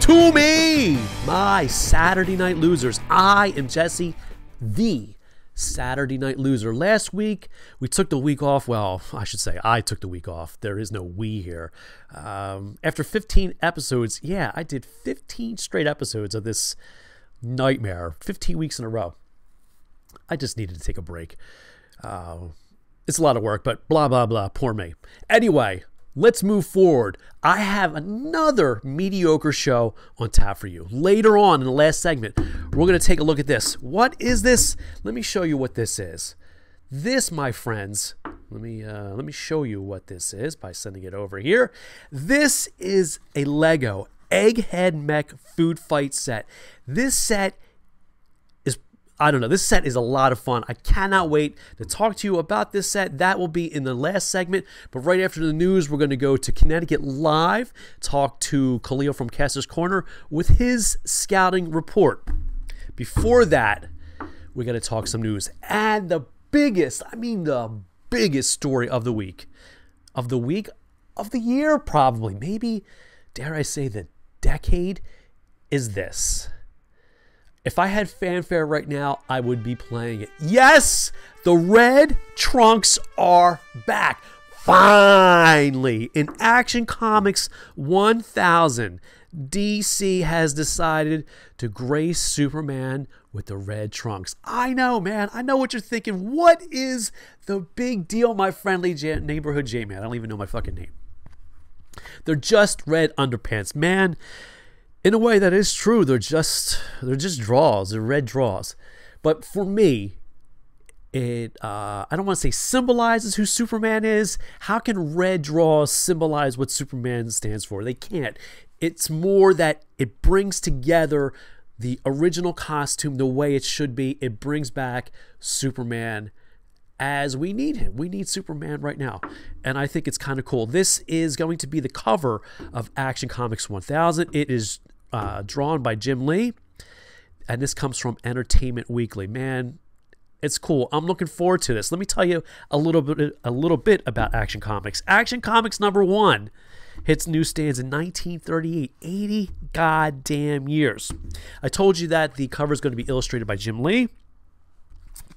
to me, my Saturday Night Losers. I am Jesse, the Saturday Night Loser. Last week, we took the week off. Well, I should say I took the week off. There is no we here. After 15 episodes, yeah, I did 15 straight episodes of this nightmare, 15 weeks in a row. I just needed to take a break. It's a lot of work, but blah, blah, blah. Poor me. Anyway, let's move forward. I have another mediocre show on tap for you. Later on in the last segment, we're going to take a look at this. What is this? Let me show you what this is. This, my friends, let me show you what this is by sending it over here. This is a Lego Egghead Mecha Food Fight set. This set this set is a lot of fun. I cannot wait to talk to you about this set. That will be in the last segment. But right after the news, we're going to go to Connecticut Live, talk to Khalil from Kastor's Korner with his scouting report. Before that, we got to talk some news. And the biggest story of the week, of the year probably, maybe, dare I say the decade, is this. If I had fanfare right now, I would be playing it. Yes, the red trunks are back. Finally, in Action Comics 1000, DC has decided to grace Superman with the red trunks. I know, man. I know what you're thinking. What is the big deal, my friendly neighborhood J-Man? I don't even know my fucking name. They're just red underpants, man. In a way, that is true. They're just draws. They're red draws. But for me, I don't want to say symbolizes who Superman is. How can red draws symbolize what Superman stands for? They can't. It's more that it brings together the original costume the way it should be. It brings back Superman as we need him. We need Superman right now. And I think it's kind of cool. This is going to be the cover of Action Comics 1000. It is drawn by Jim Lee. And this comes from Entertainment Weekly. Man, it's cool. I'm looking forward to this. Let me tell you a little bit about Action Comics. Action Comics #1 hits newsstands in 1938. 80 goddamn years. I told you that the cover is going to be illustrated by Jim Lee.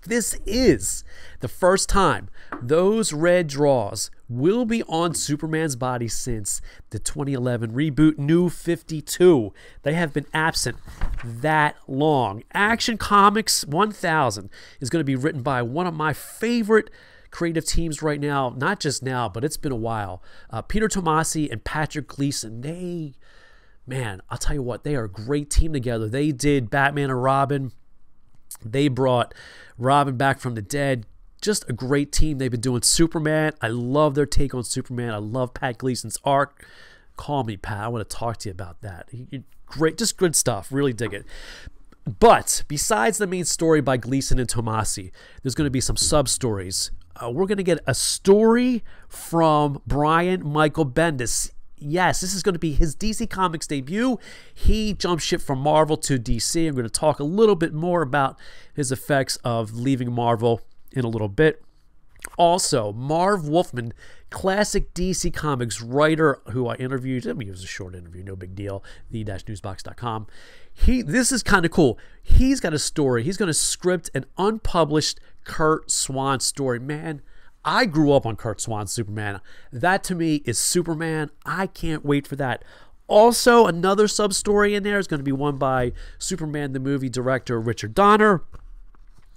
This is the first time those red draws will be on Superman's body since the 2011 reboot New 52. They have been absent that long. Action Comics 1000 is going to be written by one of my favorite creative teams right now. Not just now, but it's been a while. Peter Tomasi and Patrick Gleason. Man, I'll tell you what, they are a great team together. They did Batman and Robin. They brought Robin back from the dead. Just a great team. They've been doing Superman. I love their take on Superman. I love Pat Gleason's art. Call me, Pat. I want to talk to you about that. Great, just good stuff. Really dig it. But besides the main story by Gleason and Tomasi, there's going to be some sub-stories. We're going to get a story from Brian Michael Bendis. Yes, this is going to be his DC Comics debut. He jumped ship from Marvel to DC. I'm going to talk a little bit more about his effects of leaving Marvel in a little bit. Also, Marv Wolfman, classic DC Comics writer who I interviewed. I mean, it was a short interview, no big deal. The-newsbox.com. This is kind of cool. He's got a story. He's going to script an unpublished Curt Swan story. Man, I grew up on Curt Swan's Superman. That to me is Superman. I can't wait for that. Also, another sub-story in there is going to be one by Superman the movie director Richard Donner.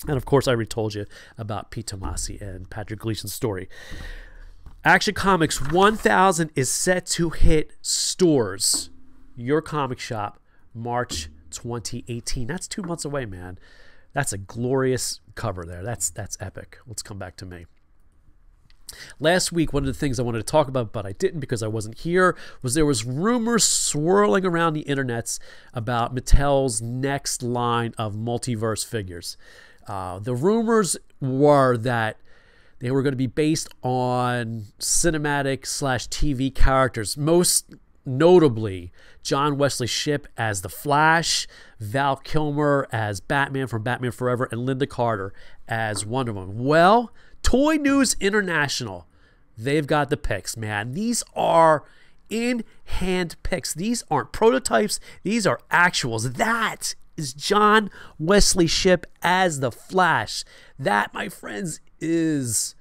And of course, I already told you about Pete Tomasi and Patrick Gleason's story. Action Comics 1000 is set to hit stores, your comic shop, March 2018. That's 2 months away, man. That's a glorious cover there. That's epic. Let's come back to me. Last week, one of the things I wanted to talk about, but I didn't because I wasn't here, was there was rumors swirling around the internets about Mattel's next line of multiverse figures. The rumors were that they were going to be based on cinematic/TV characters, most notably John Wesley Shipp as the Flash, Val Kilmer as Batman from Batman Forever, and Linda Carter as Wonder Woman. Well, Toy News International, they've got the picks, man. These are in-hand pics. These aren't prototypes. These are actuals. That is John Wesley Shipp as the Flash. That, my friends, is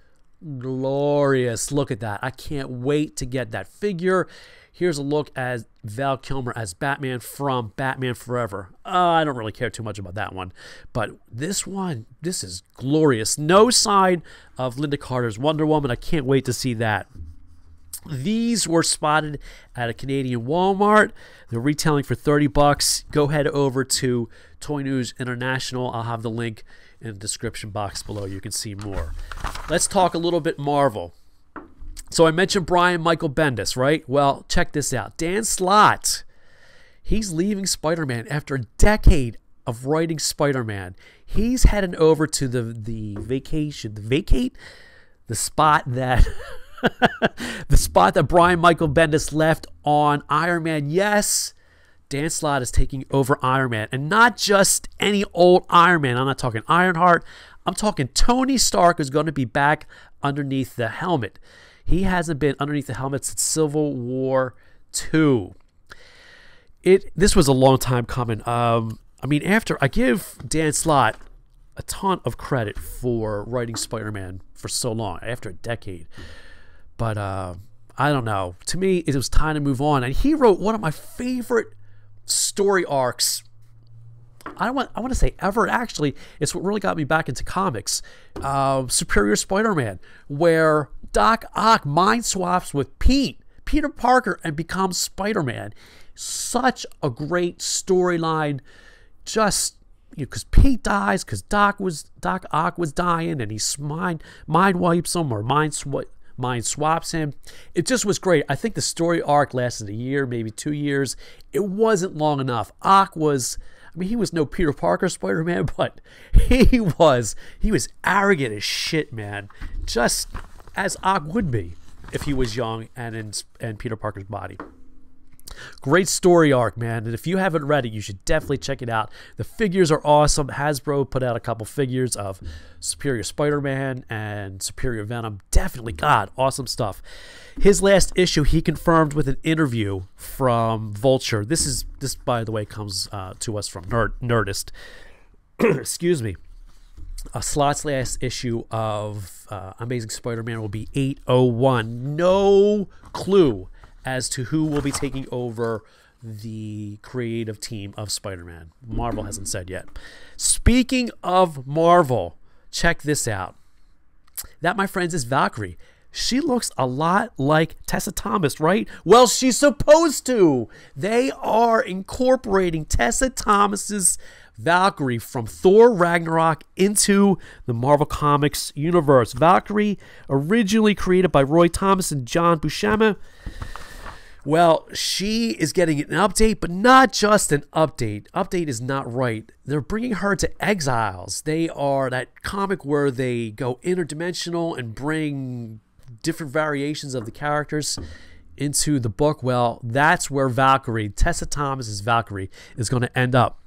glorious. Look at that. I can't wait to get that figure. Here's a look at Val Kilmer as Batman from Batman Forever. I don't really care too much about that one. But this one, this is glorious. No sign of Linda Carter's Wonder Woman. I can't wait to see that. These were spotted at a Canadian Walmart. They're retailing for $30. Go head over to Toy News International. I'll have the link in the description box below. You can see more. Let's talk a little bit Marvel. So I mentioned Brian Michael Bendis, right? Well, check this out. Dan Slott, he's leaving Spider-Man after a decade of writing Spider-Man. He's heading over to the spot that the spot that Brian Michael Bendis left on Iron Man. Yes, Dan Slott is taking over Iron Man, and not just any old Iron Man. I'm not talking Ironheart. I'm talking Tony Stark is going to be back underneath the helmet. He hasn't been underneath the helmet since Civil War II. This was a long time coming. I mean, after I give Dan Slott a ton of credit for writing Spider-Man for so long, after a decade. But I don't know. To me, it was time to move on. And he wrote one of my favorite story arcs. I want to say ever. Actually, it's what really got me back into comics. Superior Spider-Man, where Doc Ock mind swaps with Peter Parker, and becomes Spider-Man. Such a great storyline. Just because Pete dies, because Doc Ock was dying, and he mind wipes him or mind swaps him. It just was great. I think the story arc lasted a year, maybe 2 years. It wasn't long enough. Ock was, I mean, he was no Peter Parker Spider-Man, but he was arrogant as shit, man. Just as Ock would be if he was young and in Peter Parker's body. Great story arc, man. And if you haven't read it, you should definitely check it out. The figures are awesome. Hasbro put out a couple figures of Superior Spider-Man and Superior Venom. Definitely, God, awesome stuff. His last issue, he confirmed with an interview from Vulture. This, by the way, comes to us from Nerdist. Excuse me. Slott's last issue of Amazing Spider-Man will be 801. No clue as to who will be taking over the creative team of Spider-Man. Marvel hasn't said yet. Speaking of Marvel, check this out. That, my friends, is Valkyrie. She looks a lot like Tessa Thomas, right? Well, she's supposed to. They are incorporating Tessa Thomas's Valkyrie from Thor Ragnarok into the Marvel Comics universe. Valkyrie, originally created by Roy Thomas and John Buscema. Well, she is getting an update, but not just an update. Update is not right. They're bringing her to Exiles. They are that comic where they go interdimensional and bring different variations of the characters into the book. Well, that's where Valkyrie, Tessa Thomas's Valkyrie, is going to end up.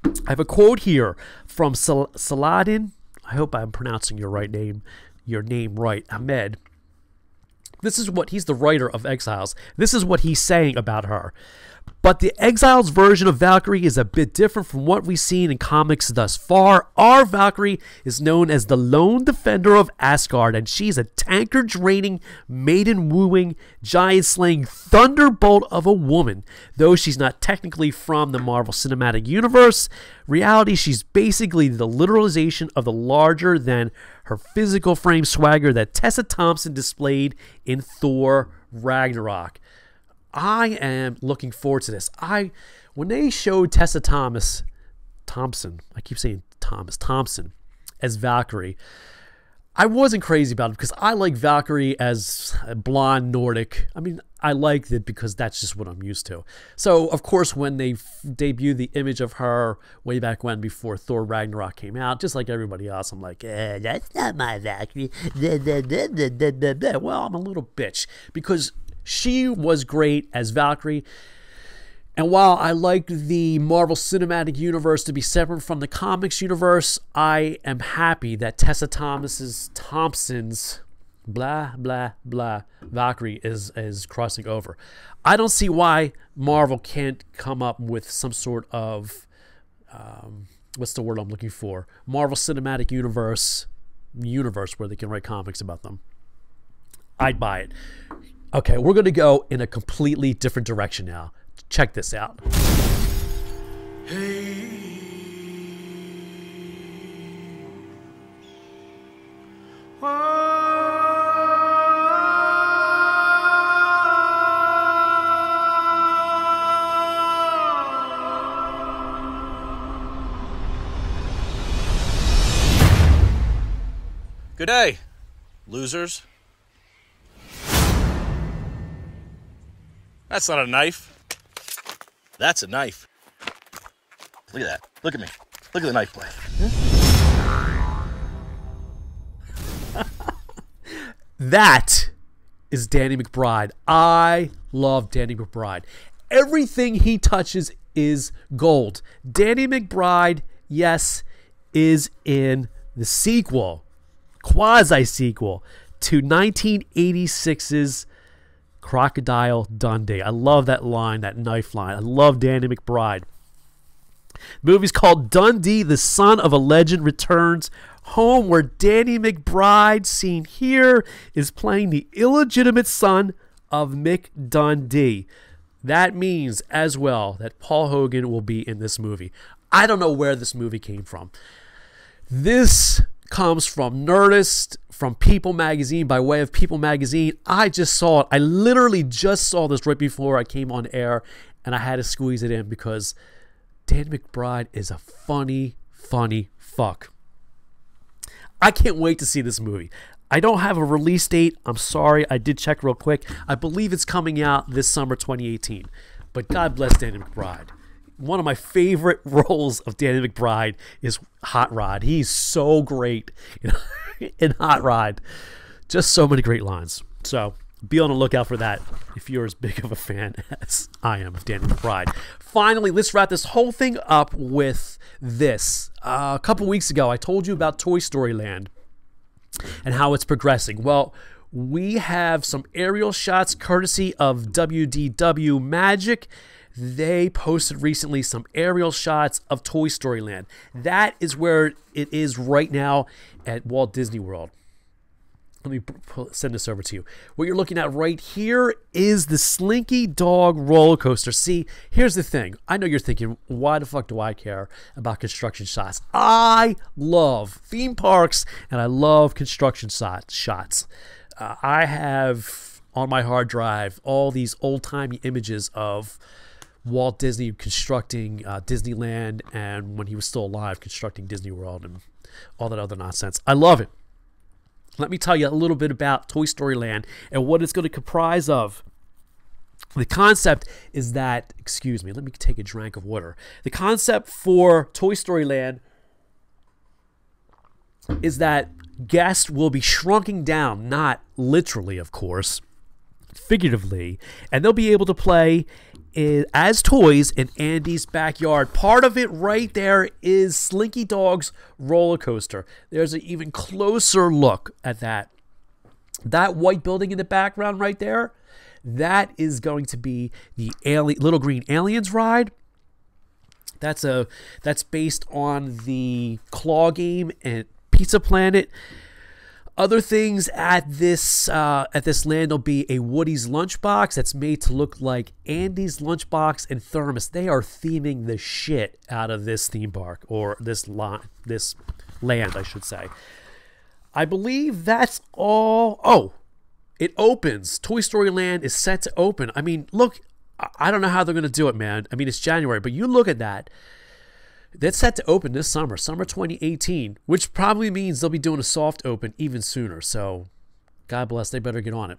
I have a quote here from Saladin. I hope I'm pronouncing your name right, Ahmed. This is what he's the writer of Exiles. This is what he's saying about her. But the Exiles version of Valkyrie is a bit different from what we've seen in comics thus far. Our Valkyrie is known as the lone defender of Asgard, and she's a tanker-draining, maiden-wooing, giant-slaying thunderbolt of a woman. Though she's not technically from the Marvel Cinematic Universe, reality, she's basically the literalization of the larger than her physical frame swagger that Tessa Thompson displayed in Thor Ragnarok. I am looking forward to this. When they showed Tessa Thompson, I keep saying Thompson, as Valkyrie, I wasn't crazy about it because I like Valkyrie as a blonde Nordic. I mean, I liked it because that's just what I'm used to. So, of course, when they debuted the image of her way back when, before Thor Ragnarok came out, just like everybody else, I'm like, that's not my Valkyrie. Well, I'm a little bitch because she was great as Valkyrie. And while I like the Marvel Cinematic Universe to be separate from the comics universe, I am happy that Tessa Thompson's blah, blah, blah. Valkyrie is crossing over. I don't see why Marvel can't come up with some sort of, what's the word I'm looking for? Marvel Cinematic Universe where they can write comics about them. I'd buy it. Okay, we're going to go in a completely different direction now. Check this out. Hey. Good day, losers. That's not a knife. That's a knife. Look at that. Look at me. Look at the knife blade. That is Danny Mcbride. I love Danny Mcbride. Everything he touches is gold. Danny Mcbride, yes, is in the sequel, quasi-sequel, to 1986's Crocodile Dundee. I love that line, that knife line. I love Danny Mcbride. The movie's called Dundee, the Son of a Legend Returns Home, where Danny Mcbride, seen here, is playing the illegitimate son of Mick Dundee. That means, as well, that Paul Hogan will be in this movie. I don't know where this movie came from. This comes from Nerdist, from People Magazine, by way of People Magazine. I just saw it. I literally just saw this right before I came on air, and I had to squeeze it in because Dan McBride is a funny, funny fuck. I can't wait to see this movie. I don't have a release date. I'm sorry. I did check real quick. I believe it's coming out this summer 2018. But God bless Danny McBride. One of my favorite roles of Danny McBride is Hot Rod. He's so great in Hot Rod. Just so many great lines. So be on the lookout for that if you're as big of a fan as I am of Danny McBride. Finally, let's wrap this whole thing up with this. A couple weeks ago, I told you about Toy Story Land and how it's progressing. Well, we have some aerial shots courtesy of WDW Magic. They posted recently some aerial shots of Toy Story Land. That is where it is right now at Walt Disney World. Let me send this over to you. What you're looking at right here is the Slinky Dog roller coaster. See, here's the thing. I know you're thinking, why the fuck do I care about construction shots? I love theme parks and I love construction shots. I have on my hard drive all these old-timey images of Walt Disney constructing Disneyland, and when he was still alive, constructing Disney World and all that other nonsense. I love it. Let me tell you a little bit about Toy Story Land and what it's going to comprise of. The concept is that, excuse me, let me take a drink of water. The concept for Toy Story Land is that guests will be shrunking down, not literally, of course, figuratively, and they'll be able to play as toys in Andy's backyard. Part of it right there is Slinky Dog's roller coaster. There's an even closer look at that. That white building in the background right there, that is going to be the Little Green Aliens ride. That's based on the Claw game and Pizza Planet. Other things at this land will be a Woody's Lunchbox that's made to look like Andy's Lunchbox and Thermos. They are theming the shit out of this theme park, or this land, I should say. I believe that's all. Oh, it opens. Toy Story Land is set to open. I mean, look, I don't know how they're going to do it, man. I mean, it's January, but you look at that. That's set to open this summer 2018, which probably means they'll be doing a soft open even sooner. So, God bless, they better get on it.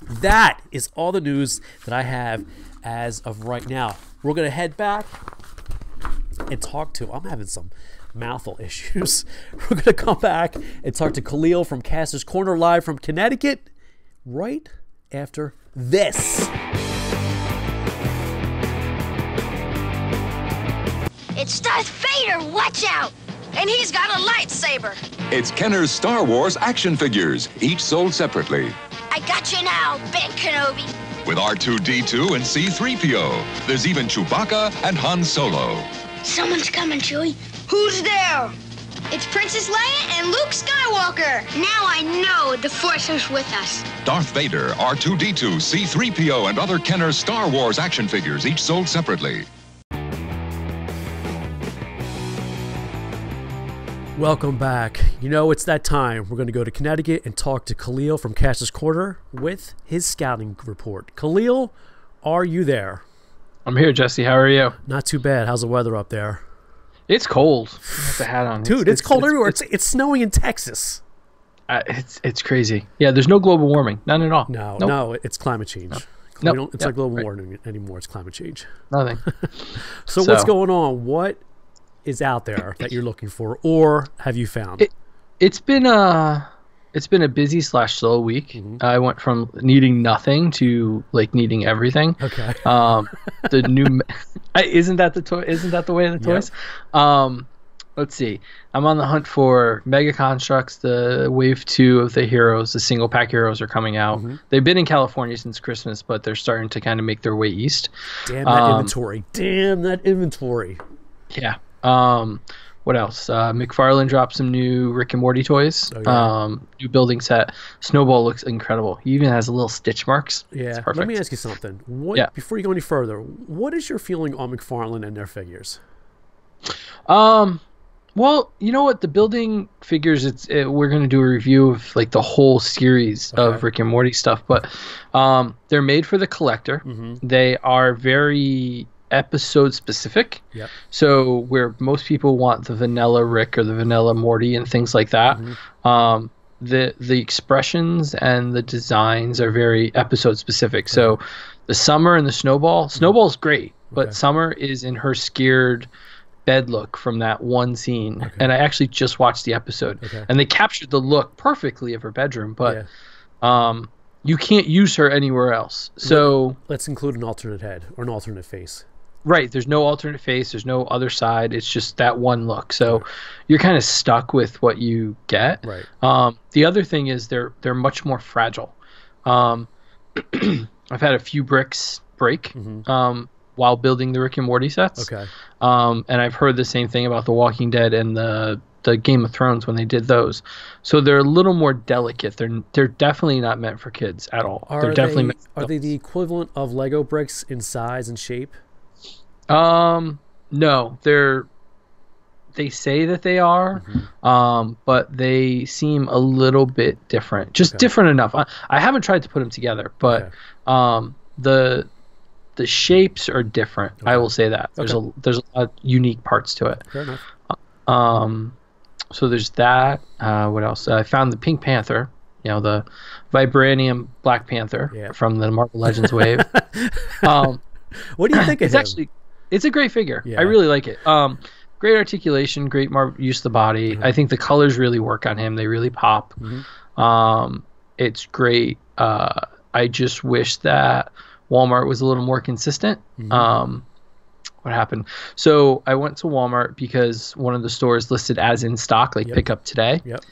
That is all the news that I have as of right now. We're going to head back and talk to, I'm having some mouthful issues. We're going to come back and talk to Khalil from Kastor's Corner live from Connecticut right after this. It's Darth Vader! Watch out! And he's got a lightsaber. It's Kenner's Star Wars action figures, each sold separately. I got you now, Ben Kenobi. With R2-D2 and C-3PO. There's even Chewbacca and Han Solo. Someone's coming, Chewie. Who's there? It's Princess Leia and Luke Skywalker. Now I know the Force is with us. Darth Vader, R2-D2, C-3PO, and other Kenner Star Wars action figures, each sold separately. Welcome back. You know, it's that time. We're going to go to Connecticut and talk to Khalil from Kastor's Korner with his scouting report. Khalil, are you there? I'm here, Jesse. How are you? Not too bad. How's the weather up there? It's cold. With the hat on. Dude, it's cold everywhere. It's snowing in Texas. It's crazy. Yeah, there's no global warming. None at all. No, it's climate change. Nope. It's not global warming anymore. It's climate change. Nothing. So what's going on? What is out there that you're looking for, or have you found? It's been a busy / slow week. Mm-hmm. I went from needing nothing to like needing everything. Okay. The new isn't that the toy? Isn't that the way of the toys? Yep. Let's see. I'm on the hunt for Mega Constructs. The Wave 2 of the heroes, the single pack heroes, are coming out. Mm-hmm. They've been in California since Christmas, but they're starting to kind of make their way east. Damn that inventory! Damn that inventory! Yeah. What else? McFarlane dropped some new Rick and Morty toys. Oh, yeah. New building set. Snowball looks incredible. He even has little stitch marks. Yeah. It's perfect. Let me ask you something. Before you go any further, what is your feeling on McFarlane and their figures? Well, you know what? The building figures, we're going to do a review of like the whole series of Rick and Morty stuff, but they're made for the collector. Mm-hmm. They are very episode specific. Yep. So where most people want the vanilla Rick or the vanilla Morty and things like that, mm-hmm. The expressions and the designs are very episode specific. Okay. So the Summer and the Snowball's great, but Summer is in her scared bed look from that one scene. Okay. And I actually just watched the episode and they captured the look perfectly of her bedroom, but you can't use her anywhere else. So let's include an alternate head or an alternate face. Right. There's no alternate face. There's no other side. It's just that one look. So you're kind of stuck with what you get. Right. The other thing is they're much more fragile. I've had a few bricks break while building the Rick and Morty sets. Okay. And I've heard the same thing about The Walking Dead and the Game of Thrones when they did those. So they're a little more delicate. They're definitely not meant for kids at all. Are they the equivalent of Lego bricks in size and shape? No, they say that they are, but they seem a little bit different, just different enough. I haven't tried to put them together, but, the shapes are different. I will say that there's a lot of unique parts to it. Fair enough. So there's that. What else? I found the Pink Panther, the Vibranium Black Panther from the Marvel Legends wave. What do you think of him? It's a great figure. Yeah. I really like it. Great articulation, great use of the body. I think the colors really work on him. They really pop. It's great. I just wish that Walmart was a little more consistent. What happened? So I went to Walmart because one of the stores listed as in stock, like pick up today. Yep.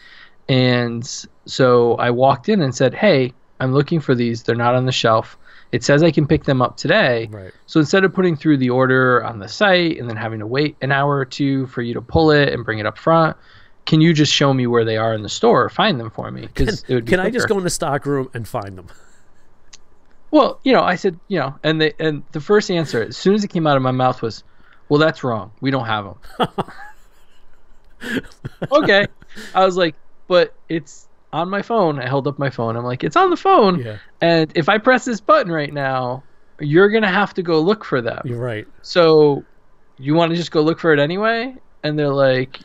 And so I walked in and said, hey, I'm looking for these. They're not on the shelf. It says I can pick them up today. Right. So instead of putting through the order on the site and then having to wait an hour or two for you to pull it and bring it up front, can you just show me where they are in the store or find them for me? Because it would be Can quicker. I just go in the stock room and find them? Well, I said, and the first answer, as soon as it came out of my mouth was, well, that's wrong. We don't have them. Okay. I was like, but it's on my phone. I held up my phone. I'm like, it's on the phone. Yeah. And if I press this button right now, you're going to have to go look for them. You're right. So you want to just go look for it anyway? And they're like,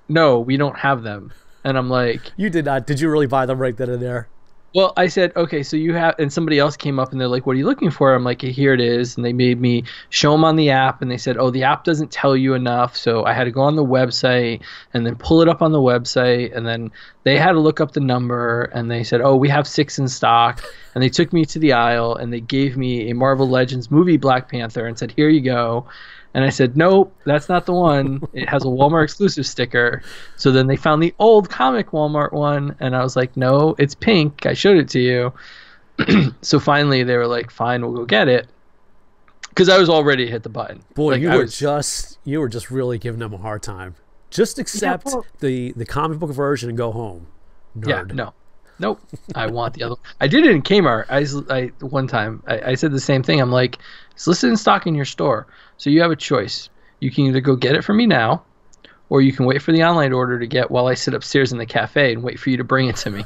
no, we don't have them. And I'm like, you did not. Did you really buy them right then and there? Well, I said, okay, so you have, and somebody else came up and they're like, what are you looking for? I'm like, here it is. And they made me show them on the app. And they said, oh, the app doesn't tell you enough. So I had to go on the website and then pull it up on the website. And then they had to look up the number. And they said, oh, we have 6 in stock. And they took me to the aisle and they gave me a Marvel Legends movie Black Panther and said, here you go. And I said, nope, that's not the one. It has a Walmart exclusive sticker. So then they found the old comic Walmart one, and I was like, no, it's pink. I showed it to you. So finally they were like, fine, we'll go get it. Because I was all ready to hit the button. Boy, like, you were just really giving them a hard time. Just accept the comic book version and go home. Nerd. Yeah, no. Nope. I want the other one. I did it in Kmart. One time I said the same thing. I'm like, it's listed in stock in your store. So you have a choice. You can either go get it from me now, or you can wait for the online order to get while I sit upstairs in the cafe and wait for you to bring it to me.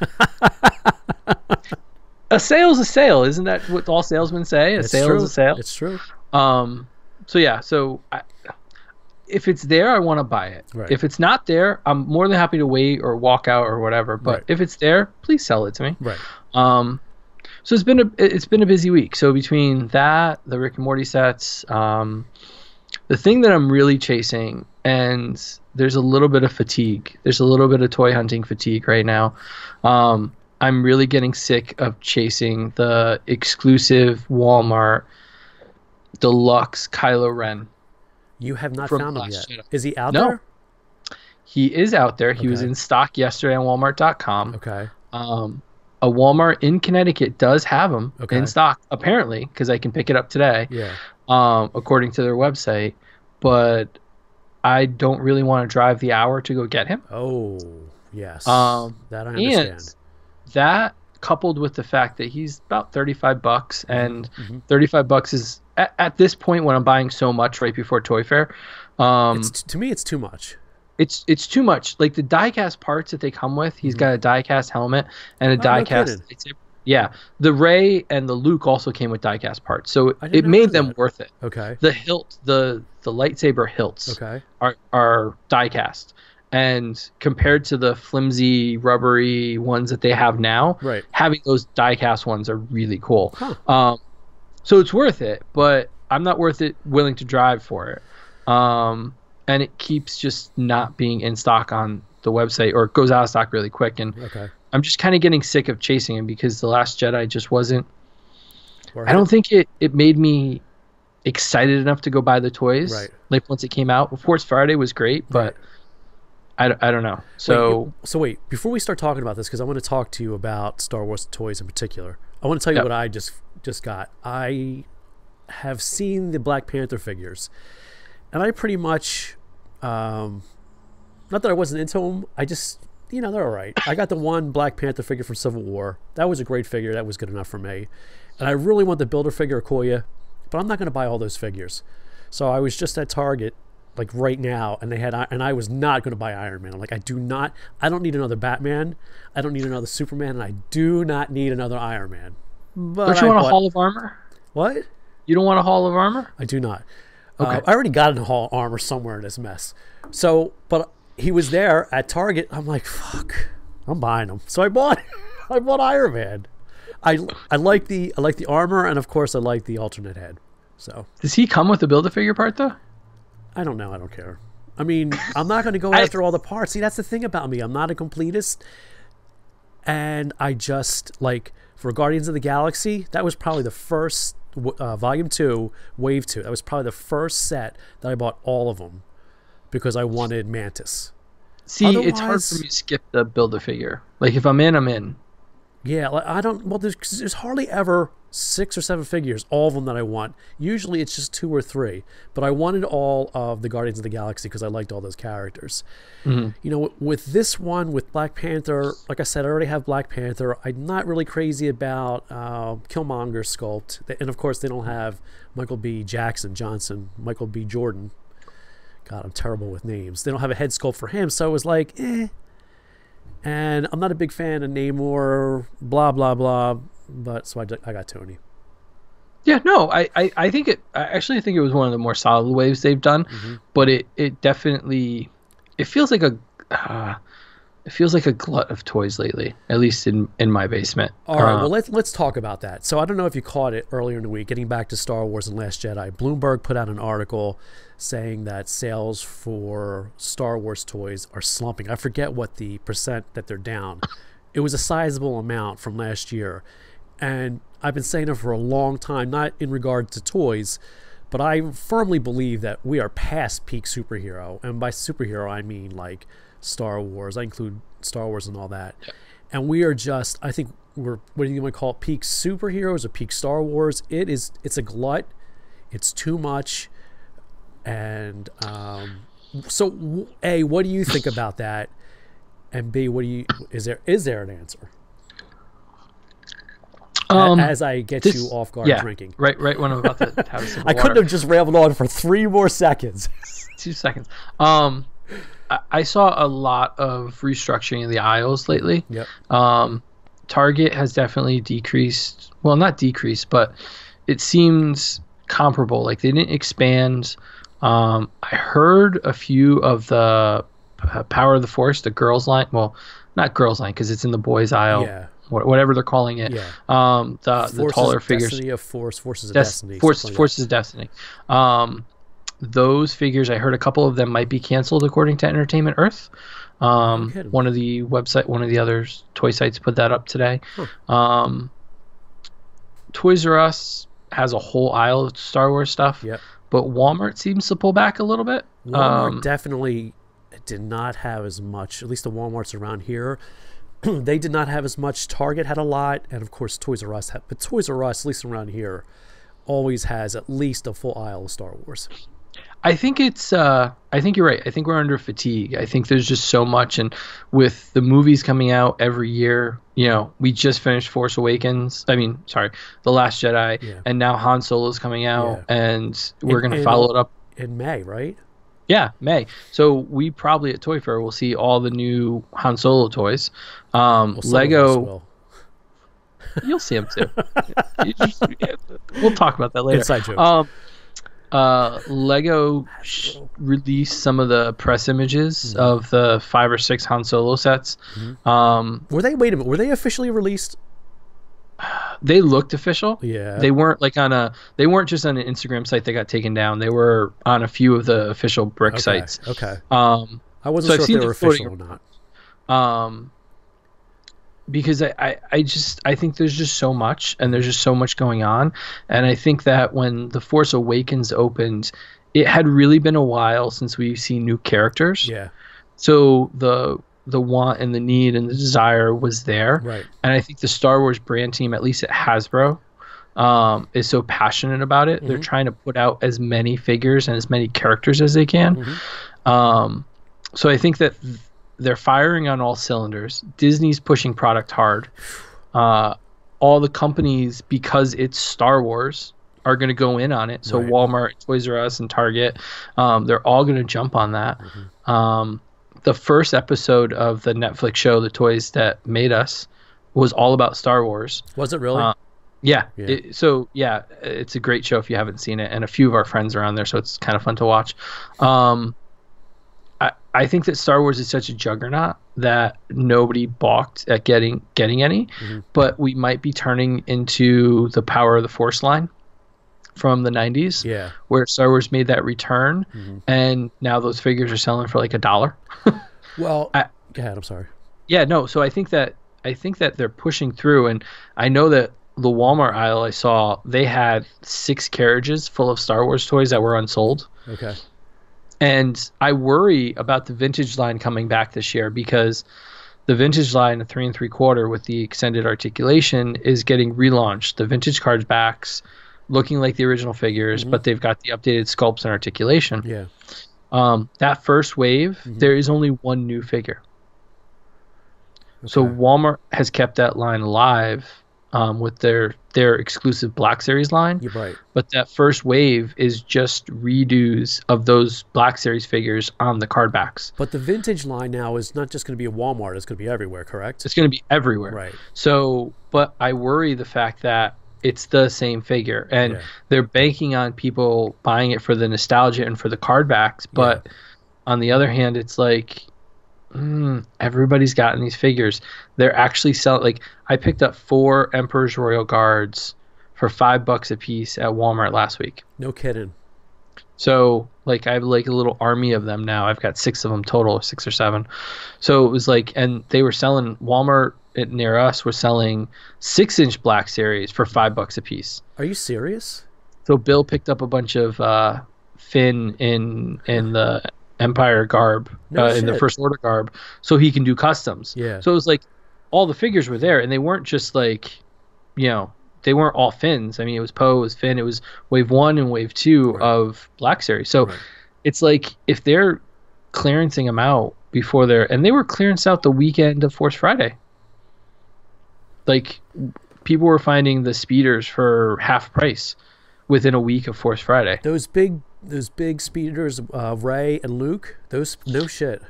A sale's a sale. Isn't that what all salesmen say? A sale is a sale. It's true. So yeah, if it's there, I want to buy it. Right. If it's not there, I'm more than happy to wait or walk out or whatever. But Right. if it's there, please sell it to me. Right. So it's been a busy week. So between that, the Rick and Morty sets, the thing that I'm really chasing, and there's a little bit of fatigue. There's a little bit of toy hunting fatigue right now. I'm really getting sick of chasing the exclusive Walmart deluxe Kylo Ren. You have not From found him Last yet. Jedi. Is he out No. there? He is out there. He was Okay. in stock yesterday on Walmart.com. Okay. A Walmart in Connecticut does have them Okay. in stock, apparently, because I can pick it up today, Yeah. according to their website. But I don't really want to drive the hour to go get him. Oh, yes. Um, that I understand. And that, coupled with the fact that he's about $35, and Mm-hmm. $35 is at this point when I'm buying so much right before Toy Fair. To me, it's too much. It's too much. Like the die-cast parts that they come with, he's got a die-cast helmet and a no die-cast kidding. lightsaber. Yeah, the Rey and the Luke also came with die-cast parts, so I did it not made know them that. worth it. Okay. The hilt, the lightsaber hilts, Okay. are die-cast, and compared to the flimsy, rubbery ones that they have now, Right. having those die-cast ones are really cool. Huh. So it's worth it, but I'm not willing to drive for it. And it keeps just not being in stock on the website, or it goes out of stock really quick. And Okay. I'm just kind of getting sick of chasing him because The Last Jedi just wasn't. Worth I don't it? think it made me excited enough to go buy the toys. Right. Like once it came out. Force Friday was great, but I don't know. So Wait, before we start talking about this, because I want to talk to you about Star Wars toys in particular, I want to tell you Yep. what I just got. I have seen the Black Panther figures, and I pretty much, not that I wasn't into them, I just, they're all right. I got the one Black Panther figure from Civil War. That was a great figure. That was good enough for me. And I really want the Builder figure Okoye, but I'm not going to buy all those figures. So I was just at Target, like right now, and I was not going to buy Iron Man. I'm like, I don't need another Batman. I don't need another Superman, and I do not need another Iron Man. But don't you want a Hall of Armor? What? You don't want a Hall of Armor? I do not. Okay. I already got a Hall of Armor somewhere in this mess. So, but he was there at Target. I'm like, fuck, I'm buying him. So I bought Iron Man. I like the armor, and of course I like the alternate head. So Does he come with the Build-A-Figure part though? I don't know. I don't care. I mean, I'm not going to go after all the parts. See, that's the thing about me. I'm not a completist. And I just, like, for Guardians of the Galaxy, that was probably the first, Volume 2, Wave 2. That was probably the first set that I bought all of them because I wanted Mantis. See, it's hard Otherwise- for me to skip the Build-A-Figure. Like if I'm in, I'm in. Yeah, like, there's hardly ever 6 or 7 figures, all of them that I want. Usually it's just 2 or 3, but I wanted all of the Guardians of the Galaxy because I liked all those characters. With this one, with Black Panther, like I said, I already have Black Panther. I'm not really crazy about Killmonger's sculpt, and of course they don't have Michael B. Johnson, Michael B. Jordan. God, I'm terrible with names. They don't have a head sculpt for him, so it was like, eh. And I'm not a big fan of Namor, blah, blah, blah. But so I got Tony. Yeah, no, I actually think it was one of the more solid waves they've done, but it definitely feels like a glut of toys lately, at least in my basement. All right, well let's talk about that. So I don't know if you caught it earlier in the week. Getting back to Star Wars and Last Jedi, Bloomberg put out an article saying that sales for Star Wars toys are slumping. I forget what the percent that they're down. It was a sizable amount from last year. And I've been saying it for a long time, not in regard to toys, But I firmly believe that we are past peak superhero, and by superhero I mean like Star Wars. I include Star Wars and all that. Yeah. And we are just, I think we're, what do you want to call it, peak superheroes or peak Star Wars? It's a glut. It's too much. And so A, what do you think about that? And B, is there an answer? As I get you off guard drinking. Right when I'm about to have a sip of I couldn't have just rambled on for 3 more seconds. 2 seconds. I saw a lot of restructuring in the aisles lately. Yep. Target has definitely decreased. Well, not decreased, but it seems comparable. Like they didn't expand. I heard a few of the Power of the Force, the girls line. Well, not girls line because it's in the boys aisle. Yeah. Whatever they're calling it. Yeah. The taller figures. Destiny of Force, Forces of Destiny. Forces of Destiny. Those figures, I heard a couple of them might be canceled according to Entertainment Earth. One of the other toy sites put that up today. Huh. Toys R Us has a whole aisle of Star Wars stuff. Yep. But Walmart seems to pull back a little bit. Walmart definitely did not have as much, at least the Walmarts around here. They did not have as much. Target had a lot, and of course Toys R Us had. But Toys R Us, at least around here, always has at least a full aisle of Star Wars. I think it's. I think you're right. I think we're under fatigue. I think there's just so much, and with the movies coming out every year, we just finished Force Awakens. The Last Jedi, and now Han Solo's coming out, and we're gonna follow it up in May, right? Yeah, May. So we probably at Toy Fair will see all the new Han Solo toys. Lego. You'll see them too. We'll talk about that later. Inside joke. Lego released some of the press images of the 5 or 6 Han Solo sets. Were they? Wait a minute. Were they officially released? They looked official. Yeah. They weren't they weren't just on an Instagram site that got taken down. They were on a few of the official brick sites. Okay. I wasn't sure if they were official or not. Because I think there's just so much, and there's just so much going on. And I think that when The Force Awakens opened, it had really been a while since we've seen new characters. Yeah. So the want and the need and the desire was there. Right. And I think the Star Wars brand team, at least at Hasbro, is so passionate about it. They're trying to put out as many figures and as many characters as they can. So I think that they're firing on all cylinders. Disney's pushing product hard. All the companies, because it's Star Wars, are going to go in on it. So right. Walmart, Toys R Us, and Target, they're all going to jump on that. The first episode of the Netflix show, The Toys That Made Us, was all about Star Wars. Was it really? Yeah. It's a great show if you haven't seen it, and a few of our friends are on there, so it's kind of fun to watch. I think that Star Wars is such a juggernaut that nobody balked at getting any, but we might be turning into the Power of the Force line from the 90s, where Star Wars made that return, and now those figures are selling for like $1. Well, go ahead. I'm sorry. Yeah, no. So I think that they're pushing through, and I know that the Walmart aisle I saw, they had 6 carriages full of Star Wars toys that were unsold. Okay. And I worry about the vintage line coming back this year, because the vintage line, the 3 3/4 with the extended articulation, is getting relaunched. The vintage cards backs looking like the original figures, but they've got the updated sculpts and articulation. Yeah. That first wave, there is only one new figure. Okay. So Walmart has kept that line alive with their exclusive Black Series line. You're right. But that first wave is just redos of those Black Series figures on the card backs. But the vintage line now is not just going to be a Walmart, it's going to be everywhere, correct? It's going to be everywhere. Right. So, but I worry the fact that it's the same figure, and they're banking on people buying it for the nostalgia and for the card backs. But on the other hand, it's like, everybody's gotten these figures. They're actually selling. Like, I picked up 4 Emperor's Royal Guards for $5 a piece at Walmart last week. No kidding. So, like, I have like a little army of them now. I've got 6 of them total, 6 or 7. So it was like, and they were selling, Walmart near us was selling 6-inch Black Series for $5 a piece. Are you serious? So Bill picked up a bunch of Finn in the Empire garb, in the First Order garb, so he can do customs. Yeah. So it was like all the figures were there, and they weren't just like, they weren't all Finns. I mean, it was Poe, it was Finn, it was Wave 1 and Wave 2 of Black Series. So it's like if they're clearancing them out before and they were clearance out the weekend of Force Friday. Like, people were finding the speeders for half price within a week of Force Friday. Those big speeders, Rey and Luke. Those, no shit.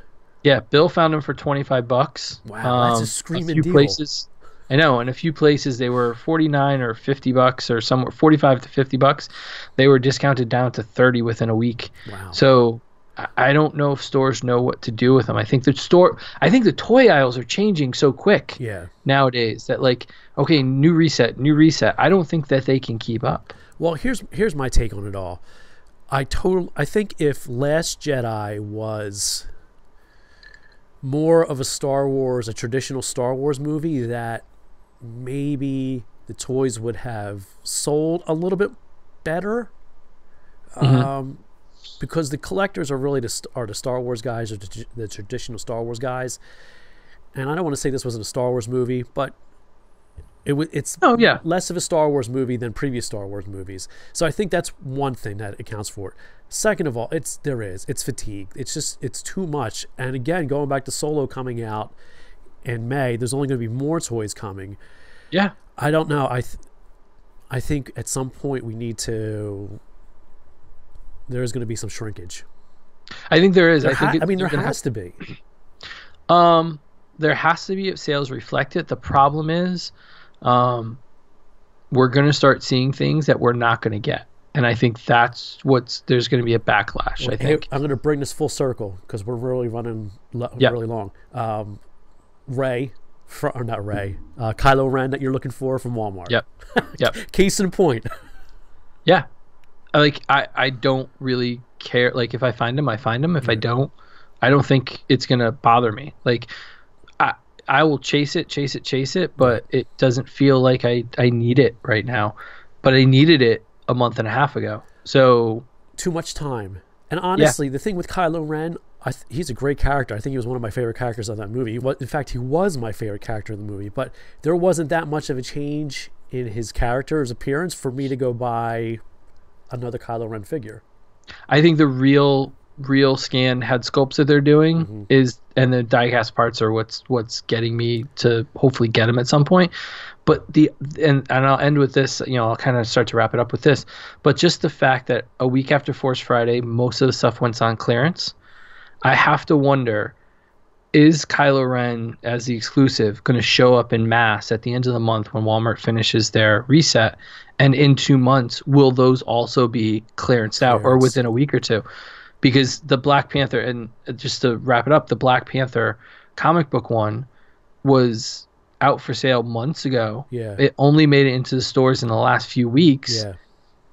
Yeah, Bill found them for $25. Wow, that's a screaming deal. Places, I know. In a few places, they were $49 or $50, or somewhere $45 to $50. They were discounted down to $30 within a week. Wow. So I don't know if stores know what to do with them. I think the toy aisles are changing so quick nowadays that, like, okay, new reset. I don't think that they can keep up. Well, here's my take on it all. I think if Last Jedi was more of a traditional Star Wars movie, that maybe the toys would have sold a little bit better. Because the collectors are really the Star Wars guys, or the traditional Star Wars guys. And I don't want to say this wasn't a Star Wars movie, but it's less of a Star Wars movie than previous Star Wars movies. So I think that's one thing that accounts for it. Second of all, it's fatigue. It's too much. And again, going back to Solo coming out in May, there's only going to be more toys coming. Yeah. I don't know. I think at some point there's going to be some shrinkage. I think there is. There has to be. There has to be if sales reflect it. The problem is, we're going to start seeing things that we're not going to get. And I think there's going to be a backlash. Well, I think I'm going to bring this full circle because we're really running really long. Kylo Ren that you're looking for from Walmart. Yep. Case in point. Yeah. I don't really care. Like, if I find them, I find them. If I don't think it's going to bother me. Like, I will chase it, but it doesn't feel like I need it right now. But I needed it a month and a half ago. So too much time. And honestly, the thing with Kylo Ren, he's a great character. I think he was one of my favorite characters of that movie. In fact, he was my favorite character in the movie. But there wasn't that much of a change in his character's appearance for me to go buy another Kylo Ren figure. I think the real scan head sculpts that they're doing and the diecast parts are what's getting me to hopefully get them at some point. But and I'll end with this, I'll kind of start to wrap it up with this, but just the fact that a week after Force Friday, most of the stuff went on clearance. I have to wonder, is Kylo Ren as the exclusive going to show up in mass at the end of the month when Walmart finishes their reset? And in 2 months, will those also be clearanced out or within a week or two? Because the Black Panther, and just to wrap it up, the Black Panther comic book one was out for sale months ago. Yeah. It only made it into the stores in the last few weeks. Yeah.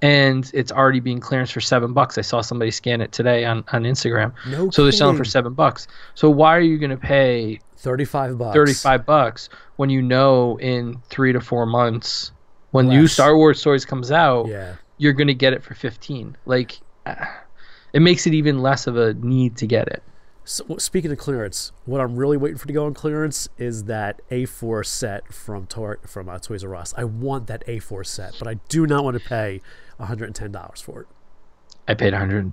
And it's already being clearanced for $7. I saw somebody scan it today on Instagram. So they're selling for $7. So why are you going to pay $35? $35 when in 3 to 4 months, when new Star Wars toys comes out, you're going to get it for $15. Like, it makes it even less of a need to get it. So, speaking of clearance, what I'm really waiting for to go on clearance is that A4 set from Toys R Us. I want that A4 set, but I do not want to pay $110 for it. I paid $120.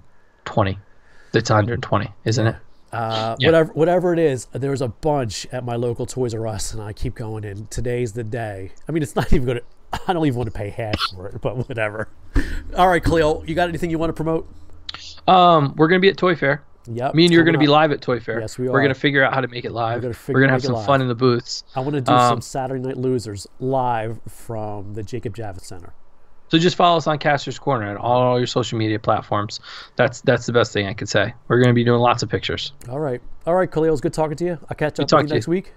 It's $120, isn't it? Whatever it is, there's a bunch at my local Toys R Us, and I keep going in. Today's the day. I mean, it's not even going to. I don't even want to pay half for it, but whatever. All right, Khalil, you got anything you want to promote? We're going to be at Toy Fair. Yep, me and you're going to be live at Toy Fair. Yes, we are. We're going to figure out how to make it live. We're going to have some fun in the booths. I want to do some Saturday Night Losers live from the Jacob Javits Center. So just follow us on Kastor's Corner and all your social media platforms. That's the best thing I could say. We're going to be doing lots of pictures. All right, Khalil, it was good talking to you. I'll catch up with you next week.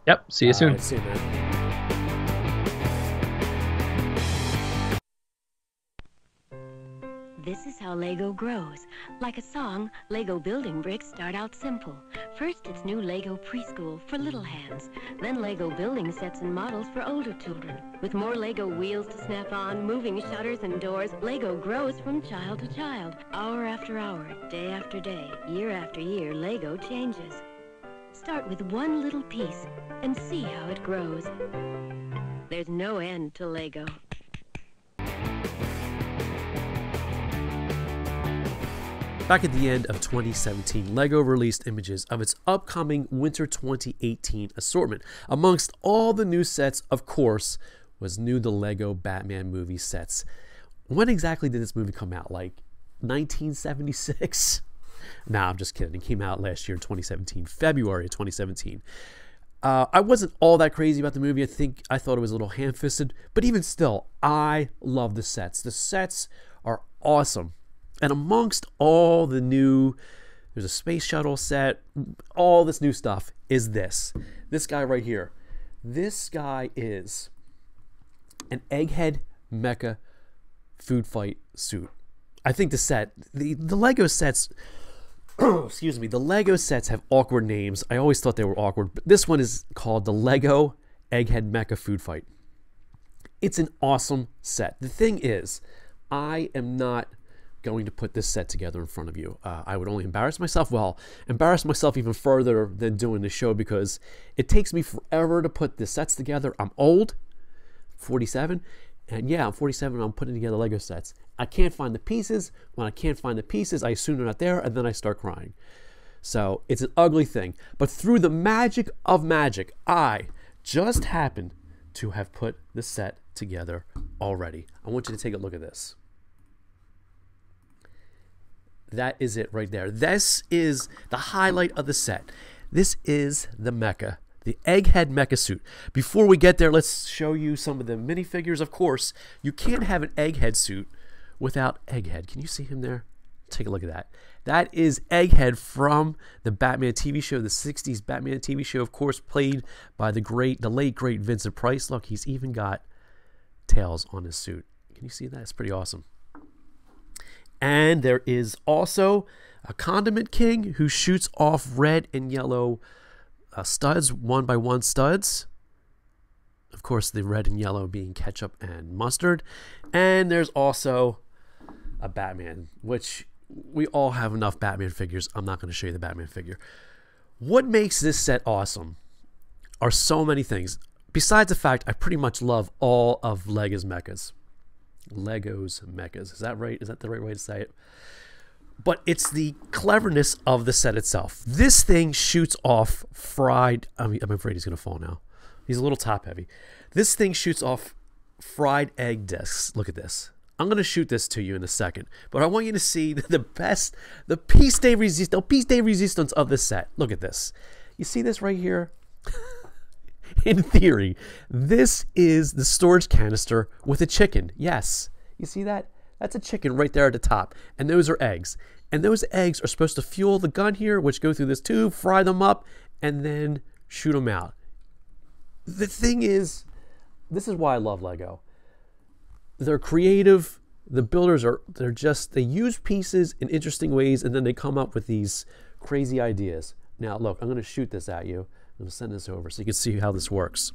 Yep, see you soon. Right, see you, man. This is how Lego grows. Like a song, Lego building bricks start out simple. First, it's new Lego preschool for little hands. Then Lego building sets and models for older children. With more Lego wheels to snap on, moving shutters and doors, Lego grows from child to child. Hour after hour, day after day, year after year, Lego changes. Start with one little piece and see how it grows. There's no end to Lego. Back at the end of 2017, LEGO released images of its upcoming Winter 2018 assortment. Amongst all the new sets, of course, was the LEGO Batman movie sets. When exactly did this movie come out? Like 1976? Nah, I'm just kidding. It came out last year in 2017, February of 2017. I wasn't all that crazy about the movie. I thought it was a little ham-fisted, but even still, I love the sets. The sets are awesome. And amongst all the new, there's a space shuttle set, all this new stuff is this guy right here. This guy is an Egghead Mecha Food Fight suit. I think the set, the LEGO sets, excuse me, the LEGO sets have awkward names. I always thought they were awkward, but this one is called the LEGO Egghead Mecha Food Fight. It's an awesome set. The thing is, I am not going to put this set together in front of you. I would only embarrass myself. Well, embarrass myself even further than doing the show because it takes me forever to put the sets together. I'm old, 47, and yeah, I'm 47 and I'm putting together LEGO sets. I can't find the pieces. When I can't find the pieces, I assume they're not there, and then I start crying. So it's an ugly thing. But through the magic of magic, I just happen to have put the set together already. I want you to take a look at this. That is it right there. This is the highlight of the set. This is the mecha, the Egghead Mecha suit. Before we get there, let's show you some of the minifigures. Of course, you can't have an Egghead suit without Egghead. Can you see him there? Take a look at that. That is Egghead from the Batman TV show, the 60s Batman TV show, of course, played by the late, great Vincent Price. Look, he's even got tails on his suit. Can you see that? It's pretty awesome. And there is also a Condiment King who shoots off red and yellow studs, 1x1 studs. Of course, the red and yellow being ketchup and mustard. And there's also a Batman, which we all have enough Batman figures. I'm not going to show you the Batman figure. What makes this set awesome are so many things. Besides the fact I pretty much love all of LEGO's mechas. Lego's mechas. Is that right? Is that the right way to say it? But it's the cleverness of the set itself. This thing shoots off fried... I'm afraid he's going to fall now. He's a little top heavy. This thing shoots off fried egg discs. Look at this. I'm going to shoot this to you in a second. But I want you to see the piece de resistance of this set. Look at this. You see this right here? In theory, this is the storage canister with a chicken. Yes. You see that? That's a chicken right there at the top. And those are eggs. And those eggs are supposed to fuel the gun here, which go through this tube, fry them up, and then shoot them out. The thing is, this is why I love LEGO. They're creative. The builders they use pieces in interesting ways, and then they come up with these crazy ideas. Now, look, I'm going to shoot this at you. I'm going to send this over so you can see how this works.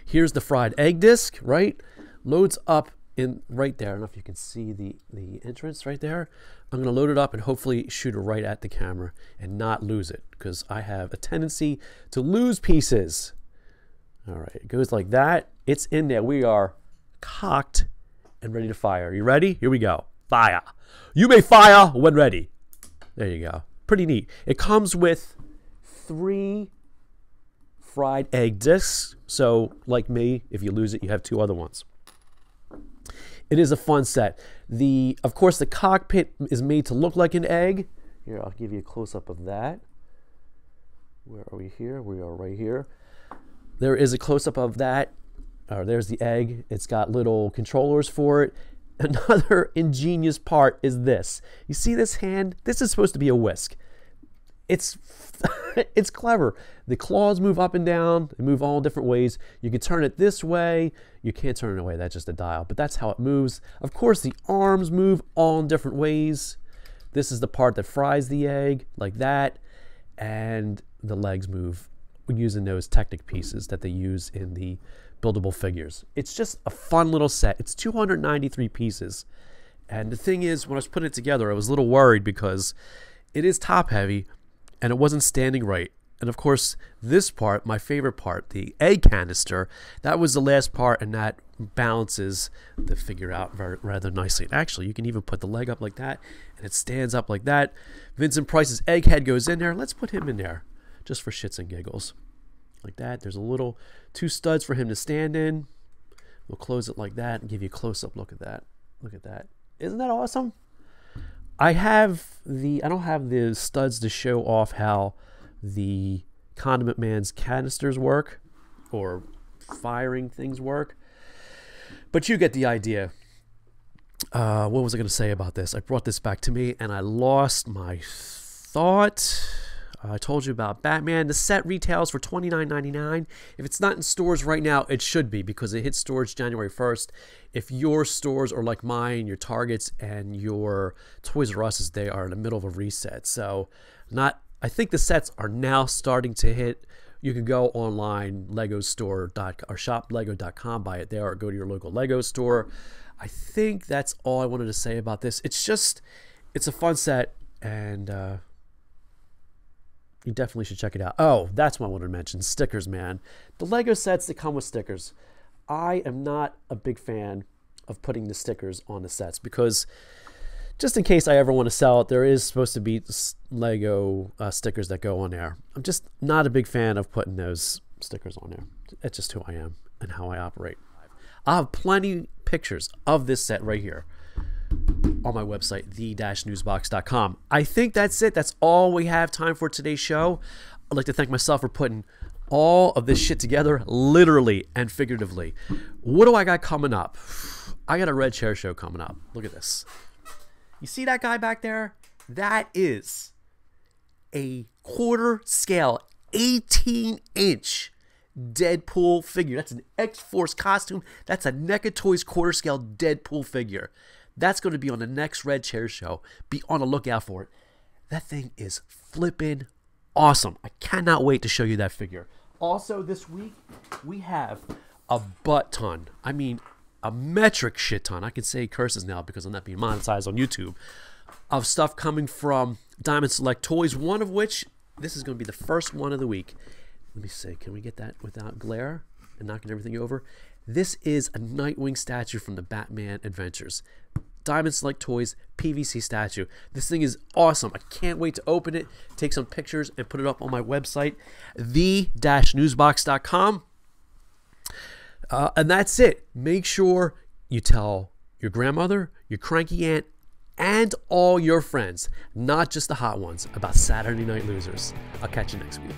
Here's the fried egg disc, right? Loads up in right there. I don't know if you can see the entrance right there. I'm going to load it up and hopefully shoot it right at the camera and not lose it because I have a tendency to lose pieces. All right, it goes like that. It's in there. We are cocked and ready to fire. You ready? Here we go. Fire. You may fire when ready. There you go. Pretty neat. It comes with 3 fried egg discs. So, like me, if you lose it, you have 2 other ones. It is a fun set. Of course, the cockpit is made to look like an egg. Here, I'll give you a close-up of that. Where are we here? We are right here. There is a close-up of that. There's the egg. It's got little controllers for it. Another ingenious part is this. You see this hand? This is supposed to be a whisk. It's it's clever. The claws move up and down. They move all different ways. You can turn it this way. You can't turn it away. That's just a dial. But that's how it moves. Of course, the arms move all in different ways. This is the part that fries the egg, like that. And the legs move using those Technic pieces that they use in the buildable figures. It's just a fun little set. It's 293 pieces. And the thing is, when I was putting it together, I was a little worried because it is top heavy and it wasn't standing right. And of course, this part, my favorite part, the egg canister, that was the last part, and that balances the figure out rather nicely. Actually, you can even put the leg up like that, and it stands up like that. Vincent Price's Egghead goes in there. Let's put him in there, just for shits and giggles. Like that. There's a little 2 studs for him to stand in. We'll close it like that and give you a close-up look at that. Look at that. Isn't that awesome? I don't have the studs to show off how the Condiment Man's canisters work, or firing things work, but you get the idea. What was I going to say about this? I brought this back to me and I lost my thought. I told you about Batman. The set retails for $29.99. If it's not in stores right now, it should be, because it hits stores January 1st. If your stores are like mine, your Targets and your Toys R Us's, they are in the middle of a reset. So I think the sets are now starting to hit. You can go online, legostore.com or shoplego.com, buy it there, or go to your local Lego store. I think that's all I wanted to say about this. It's a fun set, and you definitely should check it out. Oh, that's what I wanted to mention. Stickers, man. The Lego sets that come with stickers. I am not a big fan of putting the stickers on the sets, because just in case I ever want to sell it, there is supposed to be Lego stickers that go on there. I'm just not a big fan of putting those stickers on there. That's just who I am and how I operate. I have plenty pictures of this set right here on my website, the-newsbox.com. I think that's it. That's all we have time for today's show. I'd like to thank myself for putting all of this shit together, literally and figuratively. What do I got coming up? I got a Red Chair show coming up. Look at this. You see that guy back there? That is a quarter scale, 18-inch Deadpool figure. That's an X-Force costume. That's a NECA Toys quarter scale Deadpool figure. That's going to be on the next Red Chair show. Be on the lookout for it. That thing is flippin' awesome. I cannot wait to show you that figure. Also this week, we have a butt ton. I mean, a metric shit ton. I can say curses now because I'm not being monetized on YouTube. Of stuff coming from Diamond Select Toys, one of which, this is going to be the first one of the week. Let me see, can we get that without glare and knocking everything over? This is a Nightwing statue from the Batman Adventures. Diamond Select Toys PVC statue. This thing is awesome. I can't wait to open it, take some pictures, and put it up on my website, the-newsbox.com. And that's it. Make sure you tell your grandmother, your cranky aunt, and all your friends, not just the hot ones, about Saturday Night Losers. I'll catch you next week.